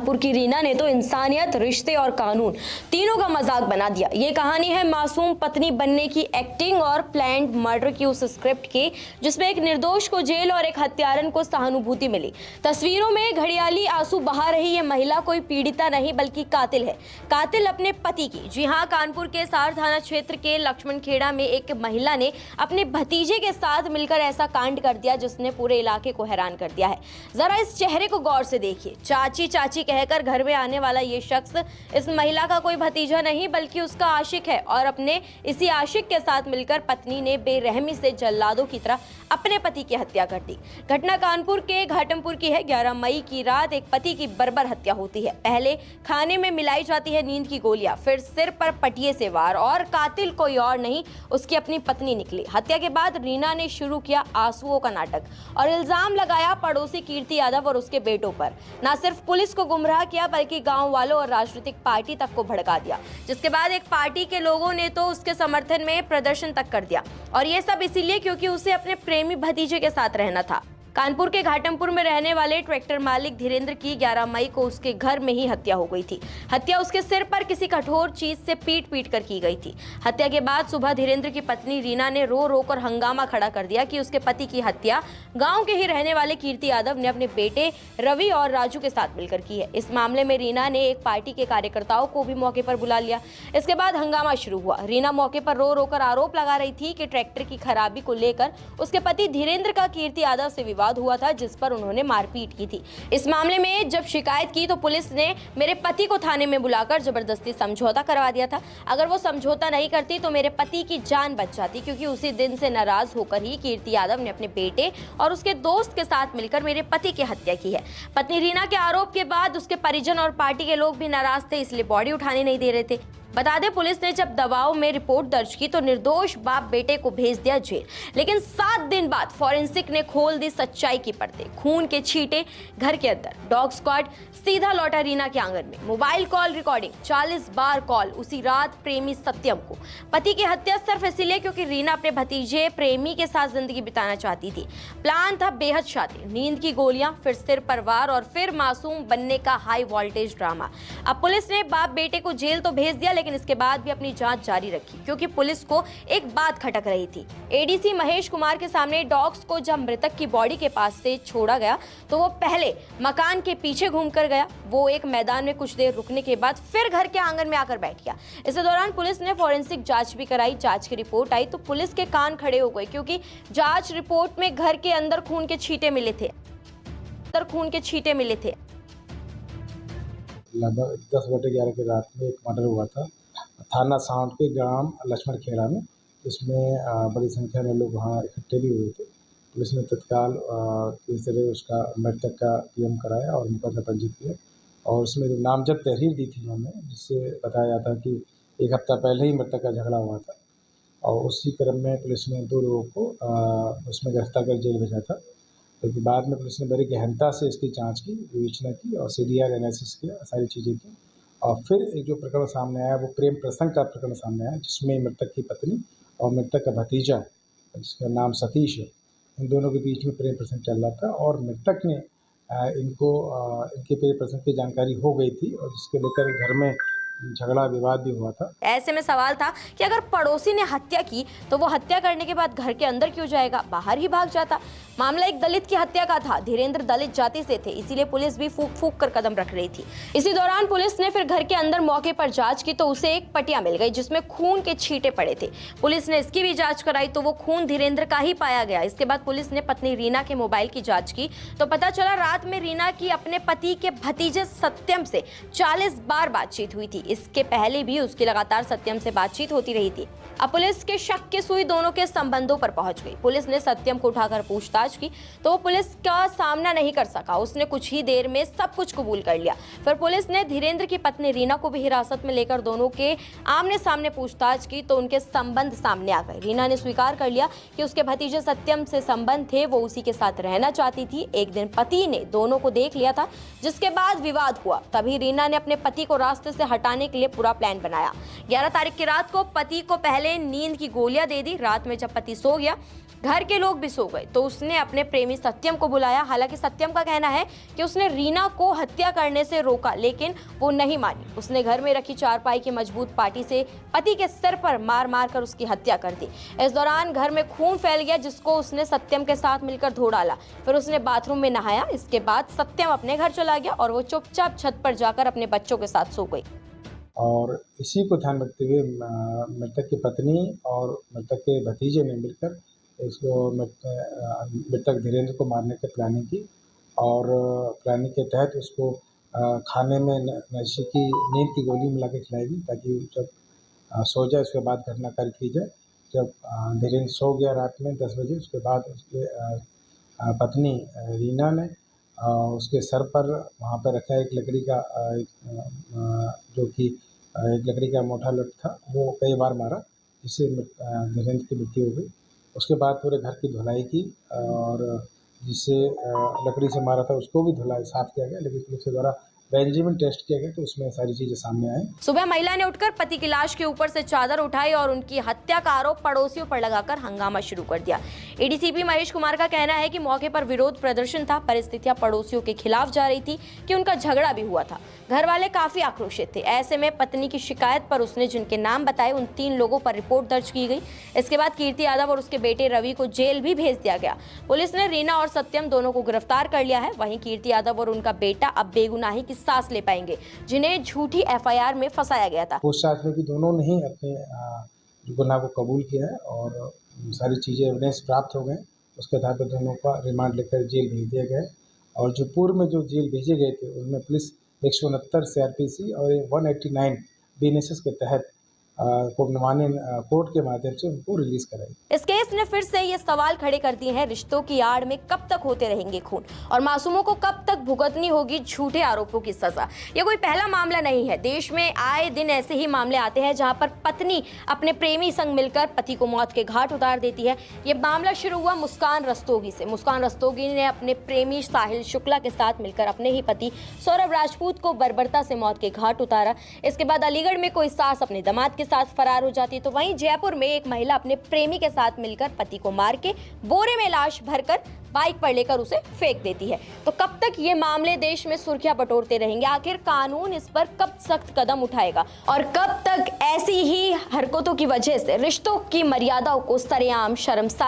कानपुर की रीना ने तो इंसानियत, रिश्ते और कानून तीनों का मजाक बना दिया। ये कहानी है मासूम पत्नी बनने की एक्टिंग और प्लान्ड मर्डर की उस स्क्रिप्ट की जिसमें एक निर्दोष को जेल और एक हत्यारन को सहानुभूति मिली। तस्वीरों में घड़ियाली आंसू बहा रही ये महिला कोई पीड़िता नहीं बल्कि कातिल है। कातिल अपने पति की। जी हाँ, कानपुर के सार थाना क्षेत्र के लक्ष्मण खेड़ा में एक महिला ने अपने भतीजे के साथ मिलकर ऐसा कांड कर दिया जिसने पूरे इलाके को हैरान कर दिया है। जरा इस चेहरे को गौर से देखिए। चाची चाची कहकर घर में आने वाला ये शख्स इस महिला का कोई भतीजा नहीं बल्कि उसका आशिक है और अपने इसी आशिक के साथ मिलकर पत्नी ने बेरहमी से जल्लादों की तरह अपने पति की हत्या कर दी। घटना कानपुर के घाटमपुर की है। 11 मई की रात एक पति की बर्बर हत्या होती है। पहले खाने में मिलाई जाती है नींद की गोलियां, फिर सिर पर पटिये से वार और कातिल कोई और नहीं उसकी अपनी पत्नी निकली। हत्या के बाद रीना ने शुरू किया आंसुओं का नाटक और इल्जाम लगाया पड़ोसी कीर्ति यादव और उसके बेटों पर। न सिर्फ पुलिस को गुमराह किया बल्कि गांव वालों और राजनीतिक पार्टी तक को भड़का दिया, जिसके बाद एक पार्टी के लोगों ने तो उसके समर्थन में प्रदर्शन तक कर दिया और ये सब इसीलिए क्योंकि उसे अपने प्रेमी भतीजे के साथ रहना था। कानपुर के घाटमपुर में रहने वाले ट्रैक्टर मालिक धीरेंद्र की 11 मई को उसके घर में ही हत्या हो गई थी। हत्या उसके सिर पर किसी कठोर चीज से पीट कर की गई थी। हत्या के बाद सुबह धीरेंद्र की पत्नी रीना ने रो रो कर हंगामा खड़ा कर दिया कि उसके पति की हत्या गांव के ही रहने वाले कीर्ति यादव ने अपने बेटे रवि और राजू के साथ मिलकर की है। इस मामले में रीना ने एक पार्टी के कार्यकर्ताओं को भी मौके पर बुला लिया। इसके बाद हंगामा शुरू हुआ। रीना मौके पर रो रो कर आरोप लगा रही थी कि ट्रैक्टर की खराबी को लेकर उसके पति धीरेंद्र का कीर्ति यादव से विवाद हुआ था जिस पर उन्होंने मारपीट की थी। इस मामले में जब शिकायत की तो पुलिस ने मेरे पति को थाने में बुलाकर जबरदस्ती समझौता करवा दिया था। अगर वो समझौता नहीं करती तो मेरे पति की जान बच जाती, क्योंकि उसी दिन से नाराज होकर ही कीर्ति यादव ने अपने बेटे और उसके दोस्त के साथ मिलकर मेरे पति की हत्या की है। पत्नी रीना के आरोप के बाद उसके परिजन और पार्टी के लोग भी नाराज थे, इसलिए बॉडी उठाने नहीं दे रहे थे। बता दें, पुलिस ने जब दबाव में रिपोर्ट दर्ज की तो निर्दोष बाप बेटे को भेज दिया जेल। लेकिन 7 दिन बाद फॉरेंसिक ने खोल दी सच्चाई की परतें। खून के छींटे घर के अंदर। डॉग स्क्वाड सीधा लौटा रीना के आंगन में। मोबाइल कॉल रिकॉर्डिंग, 40 बार कॉल उसी रात प्रेमी सत्यम को। पति की हत्या सिर्फ इसलिए क्योंकि रीना अपने भतीजे प्रेमी के साथ जिंदगी बिताना चाहती थी। प्लान था बेहद शादी, नींद की गोलियां, फिर सिर पर वार और फिर मासूम बनने का हाई वोल्टेज ड्रामा। अब पुलिस ने बाप बेटे को जेल तो भेज दिया, लेकिन इसके बाद भी अपनी जांच जारी रखी क्योंकि पुलिस को एक बात खटक रही थी। एडीसी महेश कुमार के सामने डॉग्स को जब मृतक की बॉडी के पास से छोड़ा गया तो वो पहले मकान के पीछे घूमकर गया। वो एक मैदान में कुछ देर रुकने के बाद फिर घर के आंगन में आकर बैठ गया। इस दौरान पुलिस ने फॉरेंसिक जांच भी कराई। जांच की रिपोर्ट आई तो पुलिस के कान खड़े हो गए, क्योंकि जांच रिपोर्ट में घर के अंदर खून के छींटे मिले थे। लगभग 10:11 की रात में एक मर्डर हुआ था थाना साउंड के ग्राम लक्ष्मण खेड़ा में। इसमें बड़ी संख्या में लोग वहाँ इकट्ठे भी हुए थे। पुलिस ने तत्काल किस तरह उसका मृतक का पीएम कराया और मुकदमा पंजीकृत किया और उसमें नामजद तहरीर दी थी उन्होंने, जिससे बताया जाता कि एक हफ्ता पहले ही मृतक का झगड़ा हुआ था और उसी क्रम में पुलिस ने 2 लोगों को उसमें गिरफ्तार कर जेल भेजा था। लेकिन बाद में पुलिस ने बड़ी गहनता से इसकी जांच की, विवेचना की और CDR एनालिसिस किया, सारी चीज़ें की और फिर एक जो प्रकरण सामने आया वो प्रेम प्रसंग का प्रकरण सामने आया, जिसमें मृतक की पत्नी और मृतक का भतीजा जिसका नाम सतीश है, इन दोनों के बीच में प्रेम प्रसंग चल रहा था और मृतक ने इनके प्रेम प्रसंग की जानकारी हो गई थी और जिसके लेकर घर में झगड़ा विवाद भी हुआ था। ऐसे में सवाल था कि अगर पड़ोसी ने हत्या की तो वो हत्या करने के बाद घर के अंदर क्यों जाएगा, बाहर ही भाग जाता। मामला एक दलित की हत्या का था। धीरेंद्र दलित जाति से थे, इसीलिए पुलिस भी फूक फूक कर कदम रख रही थी। इसी दौरान पुलिस ने फिर घर के अंदर मौके पर जांच की तो उसे एक पटिया मिल गई जिसमें खून के छींटे पड़े थे। पुलिस ने इसकी भी जांच कराई तो वो खून धीरेंद्र का ही पाया गया। इसके बाद पुलिस ने पत्नी रीना के मोबाइल की जांच की तो पता चला रात में रीना की अपने पति के भतीजे सत्यम से 40 बार बातचीत हुई थी। इसके पहले भी उसकी लगातार सत्यम से बातचीत होती रही थी। अब पुलिस के शक की सुई दोनों के संबंधों पर पहुंच गई। पुलिस ने सत्यम को उठाकर पूछताछ की तो वो पुलिस का सामना नहीं कर सका। उसने कुछ ही देर में सब कुछ कबूल कर लिया। फिर पुलिस ने धीरेंद्र की पत्नी रीना को भी हिरासत में लेकर दोनों के आमने सामने पूछताछ की तो उनके संबंध सामने आ गए। रीना ने स्वीकार कर लिया कि उसके भतीजे सत्यम से संबंध थे, वो उसी के साथ रहना चाहती थी। एक दिन पति ने दोनों को देख लिया था, जिसके बाद विवाद हुआ। तभी रीना ने अपने पति को रास्ते से हटाने के लिए पूरा प्लान बनाया। 11 तारीख की रात को पति को पहले नींद की गोलियां दे दी। रात में जब पति सो गया घर के लोग भी सो गए तो उसने अपने प्रेमी सत्यम को बुलाया। हालांकि सत्यम का कहना है कि उसने रीना को हत्या करने से रोका, लेकिन वो नहीं मानी। उसने घर में रखी चारपाई की मजबूत पाटी से पति के सिर पर मार मार कर उसकी हत्या कर दी। इस दौरान घर में खून फैल गया, जिसको उसने सत्यम के साथ मिलकर धो डाला। फिर उसने बाथरूम में नहाया। इसके बाद सत्यम अपने घर चला गया और वो चुपचाप छत पर जाकर अपने बच्चों के साथ सो गई। और इसी को ध्यान रखते हुए मृतक की पत्नी और मृतक के भतीजे ने मिलकर इसको मृतक धीरेन्द्र को मारने की प्लानिंग की और प्लानिंग के तहत उसको खाने में नशे की नींद की गोली मिला के खिलाई दी ताकि जब सो जाए उसके बाद घटना कार्य की जाए। जब धीरेन्द्र सो गया रात में 10 बजे, उसके बाद उसके पत्नी रीना ने उसके सर पर वहाँ पर रखा एक लकड़ी का जो कि एक लकड़ी का मोटा लठ था, वो कई बार मारा, जिससे धीरेन्द्र की मृत्यु हो गई। उसके बाद पूरे घर की धुलाई की और जिससे लकड़ी से मारा था उसको भी धुलाई साफ किया गया, लेकिन पुलिस के द्वारा बेंजामिन टेस्ट किया गया तो उसमें सारी चीजें सामने आई। सुबह महिला ने उठकर पति की लाश के ऊपर से चादर उठाई और उनकी हत्या का आरोप पड़ोसियों पर लगाकर हंगामा शुरू कर दिया। एडीसीपी महेश कुमार का कहना है कि मौके पर विरोध प्रदर्शन था। परिस्थितियां पड़ोसियों के खिलाफ जा रही थी कि उनका झगड़ा भी हुआ था। घर वाले काफी आक्रोशित थे। ऐसे में पत्नी की शिकायत पर उसने जिनके नाम बताए उन 3 लोगों पर रिपोर्ट दर्ज की गई। इसके बाद कीर्ति यादव और उसके बेटे रवि को जेल भी भेज दिया गया। पुलिस ने रीना और सत्यम दोनों को गिरफ्तार कर लिया है। वहीं कीर्ति यादव और उनका बेटा अब बेगुनाही की सांस ले पाएंगे, जिन्हें झूठी एफआईआर में फंसाया गया था। पूछताछ में भी दोनों ने ही अपने गुनाह को कबूल किया है और सारी चीज़ें एविडेंस प्राप्त हो गए। उसके आधार पर दोनों का रिमांड लेकर जेल भेज दिया गया है और जो पूर्व में जो जेल भेजे गए थे उनमें पुलिस 169 CRPC और 189 BNSS के तहत कोर्ट के माध्यम से उनको रिलीज कराई। इस केस ने फिर से ये सवाल खड़े कर दिए हैं, रिश्तों की आड़ में कब तक होते रहेंगे खून और मासूमों को कब तक भुगतनी होगी झूठे आरोपों की सजा। ये कोई पहला मामला नहीं है। देश में आए दिन ऐसे ही मामले आते हैं जहां पर पत्नी अपने प्रेमी संग मिलकर पति को मौत के घाट उतार देती है। ये मामला शुरू हुआ मुस्कान रस्तोगी से। मुस्कान रस्तोगी ने अपने प्रेमी साहिल शुक्ला के साथ मिलकर अपने ही पति सौरभ राजपूत को बर्बरता से मौत के घाट उतारा। इसके बाद अलीगढ़ में कोई सास अपने दामाद के साथ फरार हो जाती, तो वहीं जयपुर में एक महिला अपने प्रेमी के साथ मिलकर पति को मार के बोरे में लाश भरकर बाइक पर लेकर उसे फेंक देती है। तो कब तक ये मामले देश में सुर्खियां बटोरते रहेंगे? आखिर कानून इस पर कब सख्त कदम उठाएगा और कब तक ऐसी ही हरकतों की वजह से रिश्तों की मर्यादाओं को सरेआम शर्मसार